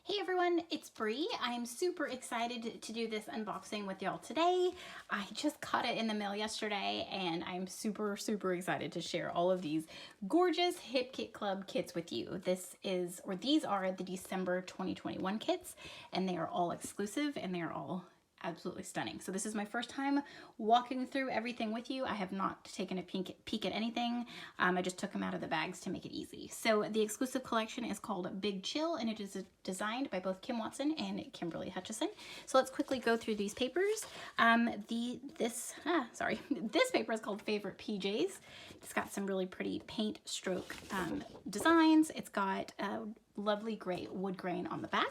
Hey everyone, it's Bree. I'm super excited to do this unboxing with y'all today. I just got it in the mail yesterday and I'm super excited to share all of these gorgeous Hip Kit Club kits with you. These are the December 2021 kits, and they are all exclusive and they are all absolutely stunning. So this is my first time walking through everything with you. I have not taken a peek at anything. I just took them out of the bags to make it easy. So the exclusive collection is called Big Chill, and it is designed by both Kim Watson and Kimberly Hutchison. So let's quickly go through these papers. This paper is called Favorite PJs. It's got some really pretty paint stroke designs. It's got a lovely gray wood grain on the back.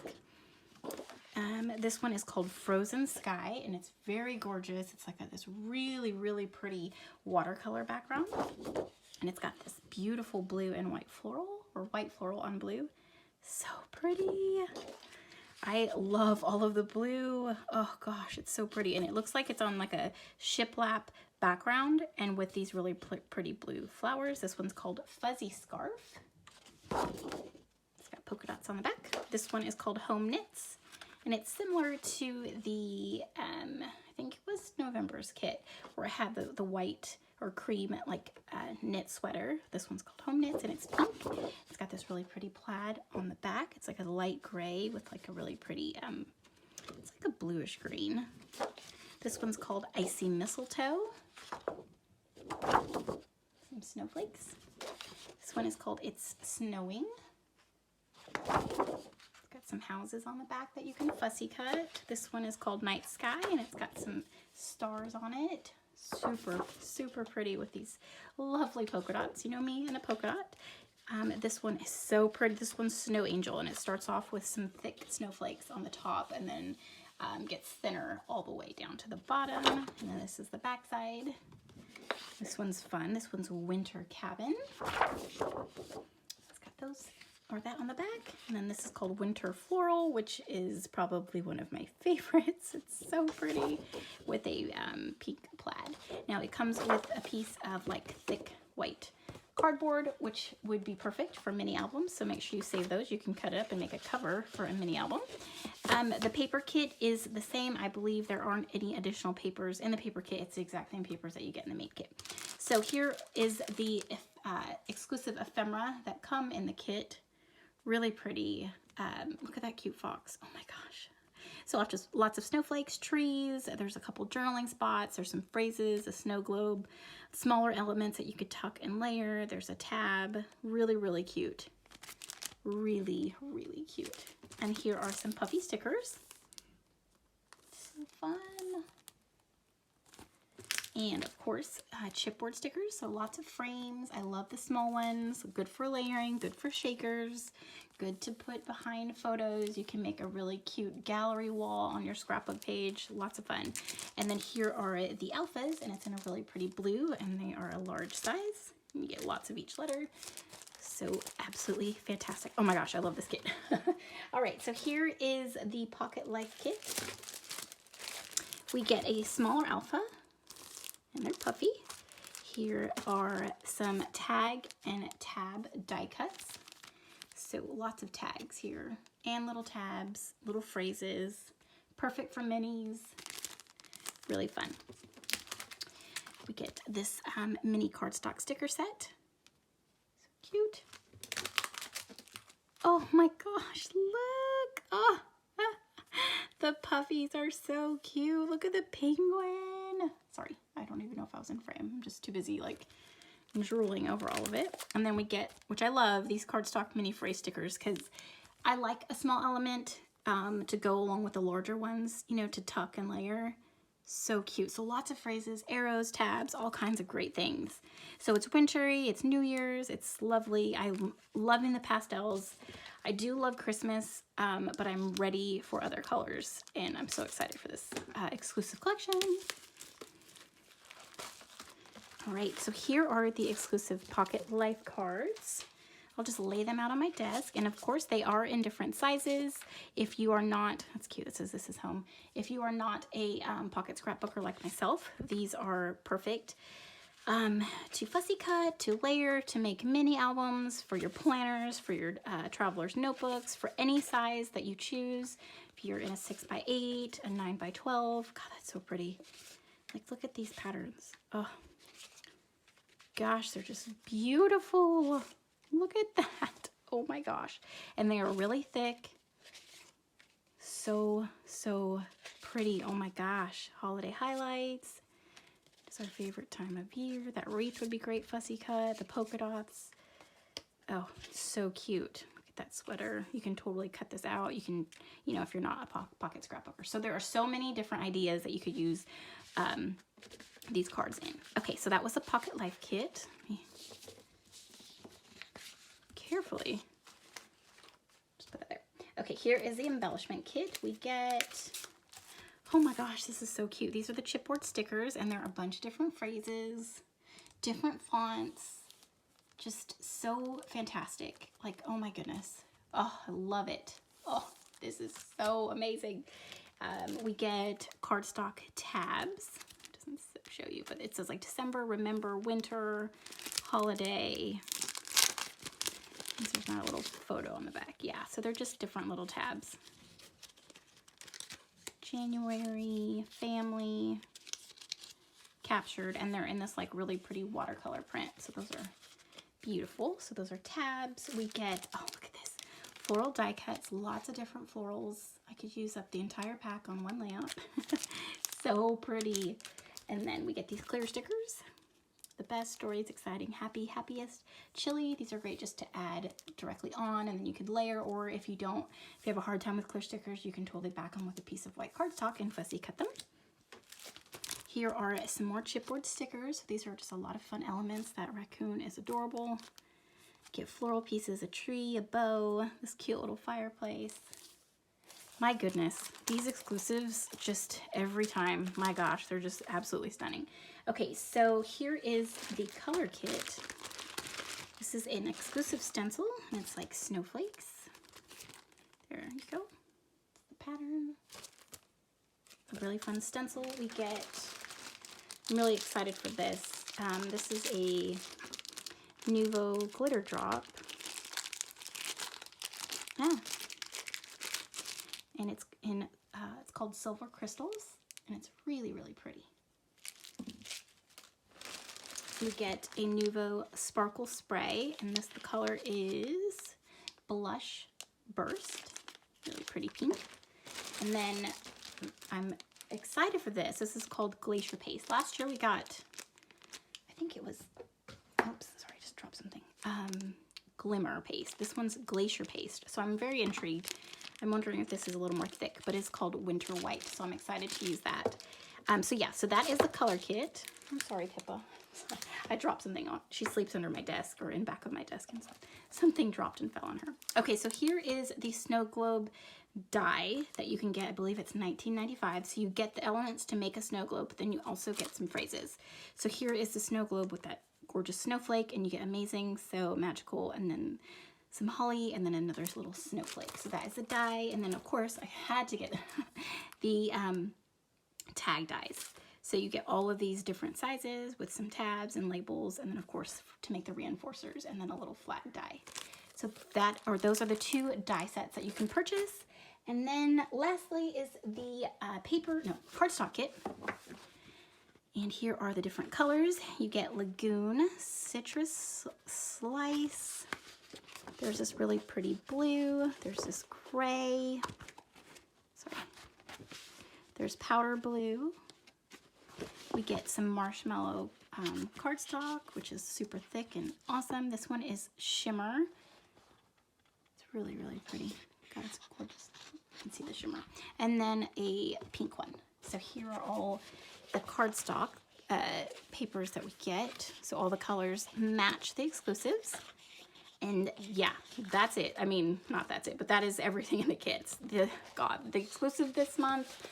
This one is called Frozen Sky, and it's very gorgeous. It's like this really pretty watercolor background, and it's got this beautiful blue and white floral, or white floral on blue. So pretty. I love all of the blue. Oh gosh, it's so pretty, and it looks like it's on like a shiplap background and with these really pretty blue flowers. This one's called Fuzzy Scarf. It's got polka dots on the back. This one is called Home Knits. And it's similar to the, I think it was November's kit, where it had the white or cream like knit sweater. This one's called Home Knits, and it's pink. It's got this really pretty plaid on the back. It's like a light gray with like a really pretty, it's like a bluish green. This one's called Icy Mistletoe. Some snowflakes. This one is called It's Snowing. Got some houses on the back that you can fussy cut. This one is called Night Sky, and it's got some stars on it. Super pretty with these lovely polka dots. You know me and a polka dot. This one is so pretty. This one's Snow Angel, and it starts off with some thick snowflakes on the top and then gets thinner all the way down to the bottom. And then this is the back side. This one's fun. This one's Winter Cabin. It's got those or that on the back. And then this is called Winter Floral, which is probably one of my favorites. It's so pretty with a pink plaid. Now it comes with a piece of like thick white cardboard, which would be perfect for mini albums. So make sure you save those. You can cut it up and make a cover for a mini album. The paper kit is the same. I believe there aren't any additional papers in the paper kit. It's the exact same papers that you get in the main kit. So here is the exclusive ephemera that come in the kit. Really pretty. Look at that cute fox. Oh my gosh. So lots of snowflakes, trees. There's a couple journaling spots. There's some phrases, a snow globe, smaller elements that you could tuck and layer. There's a tab. Really cute. Really cute. And here are some puffy stickers. So fun. And of course, chipboard stickers, so lots of frames. I love the small ones, good for layering, good for shakers, good to put behind photos. You can make a really cute gallery wall on your scrapbook page, lots of fun. And then here are the alphas, and it's in a really pretty blue, and they are a large size. You get lots of each letter. So absolutely fantastic. Oh my gosh, I love this kit. All right, so here is the Pocket Life kit. We get a smaller alpha, and they're puffy. Here are some tag and tab die cuts. So lots of tags here and little tabs, little phrases, perfect for minis, really fun. We get this mini cardstock sticker set. So cute. Oh my gosh, look. Oh, the puffies are so cute. Look at the penguin. Sorry, I don't even know if I was in frame. I'm just too busy like drooling over all of it. And then we get, which I love, these cardstock mini phrase stickers, because I like a small element to go along with the larger ones, you know, to tuck and layer. So cute. So lots of phrases, arrows, tabs, all kinds of great things. So it's wintry, it's New Year's, it's lovely. I'm loving the pastels. I do love Christmas, but I'm ready for other colors, and I'm so excited for this exclusive collection. All right, so here are the exclusive Pocket Life cards. I'll just lay them out on my desk, and of course they are in different sizes. If you are not, that's cute, it says this is home. If you are not a pocket scrapbooker like myself, these are perfect. To fussy cut, to layer, to make mini albums for your planners, for your traveler's notebooks, for any size that you choose. If you're in a 6x8, a 9x12, God, that's so pretty. Like, look at these patterns. Oh, gosh, they're just beautiful. Look at that. Oh my gosh. And they are really thick. So, so pretty. Oh my gosh. Holiday highlights. It's our favorite time of year. That wreath would be great fussy cut. The polka dots. Oh, so cute. Look at that sweater. You can totally cut this out. You can, you know, if you're not a pocket scrapbooker. So there are so many different ideas that you could use these cards in. Okay, so that was the Pocket Life kit. Carefully. Just put that there. Okay, here is the embellishment kit. We get, oh my gosh, this is so cute. These are the chipboard stickers, and there are a bunch of different phrases, different fonts. Just so fantastic. Like, oh my goodness. Oh, I love it. Oh, this is so amazing. We get cardstock tabs. It doesn't show you, but it says like December, remember, winter, holiday. There's not a little photo on the back. Yeah, so they're just different little tabs. January, family, captured, and they're in this like really pretty watercolor print. So those are beautiful. So those are tabs. We get, oh, look at this. Floral die cuts, lots of different florals. I could use up the entire pack on one layout. So pretty. And then we get these clear stickers. The best, stories, exciting, happy, happiest, chilly. These are great just to add directly on, and then you could layer, or if you have a hard time with clear stickers, you can totally back them with a piece of white cardstock and fussy cut them. Here are some more chipboard stickers. These are just a lot of fun elements. That raccoon is adorable. Get floral pieces, a tree, a bow, this cute little fireplace. My goodness, these exclusives just every time, my gosh, they're just absolutely stunning. Okay, so here is the color kit. This is an exclusive stencil, and it's like snowflakes. There you go. The pattern. A really fun stencil. We get, I'm really excited for this. This is a Nouveau glitter drop. Yeah. And it's in, it's called Silver Crystals, and it's really, really pretty. We get a Nouveau Sparkle Spray, and the color is Blush Burst. Really pretty pink. And then I'm excited for this. This is called Glacier Paste. Last year we got, I think it was, oops, sorry, I just dropped something. Glimmer Paste. This one's Glacier Paste. So I'm very intrigued. I'm wondering if this is a little more thick, but it's called Winter White, so I'm excited to use that. So yeah, so that is the color kit. I'm sorry, Pippa. I dropped something on. She sleeps under my desk or in back of my desk, and so something dropped and fell on her. Okay, so here is the snow globe die that you can get. I believe it's $19.95. So you get the elements to make a snow globe, but then you also get some phrases. So here is the snow globe with that gorgeous snowflake, and you get amazing, so magical, and then some holly, and then another little snowflake. So that is the die, and then of course I had to get the tag dies. So you get all of these different sizes with some tabs and labels, and then of course to make the reinforcers, and then a little flat die. So those are the two die sets that you can purchase. And then lastly is the cardstock kit. And here are the different colors. You get Lagoon, Citrus Slice. There's this really pretty blue. There's this gray. Sorry. There's powder blue. We get some marshmallow cardstock, which is super thick and awesome. This one is shimmer. It's really, really pretty. God, it's gorgeous. You can see the shimmer. And then a pink one. So here are all the cardstock papers that we get. So all the colors match the exclusives. And yeah, that's it. I mean, not that's it, but that is everything in the kits. The exclusive this month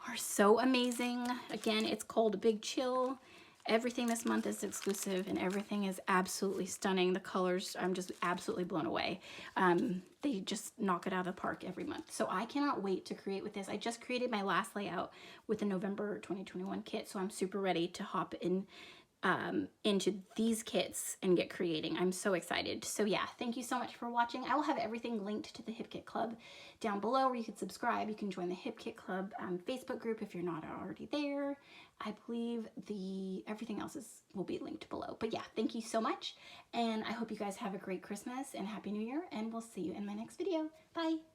are so amazing. Again, it's called Big Chill. Everything this month is exclusive, and everything is absolutely stunning. The colors, I'm just absolutely blown away. They just knock it out of the park every month. So I cannot wait to create with this. I just created my last layout with the November 2021 kit, so I'm super ready to hop in into these kits and get creating. I'm so excited. So yeah, thank you so much for watching. I will have everything linked to the Hip Kit Club down below where you can subscribe. You can join the Hip Kit Club Facebook group if you're not already there. I believe everything else will be linked below. But yeah, thank you so much. And I hope you guys have a great Christmas and Happy New Year. And we'll see you in my next video. Bye.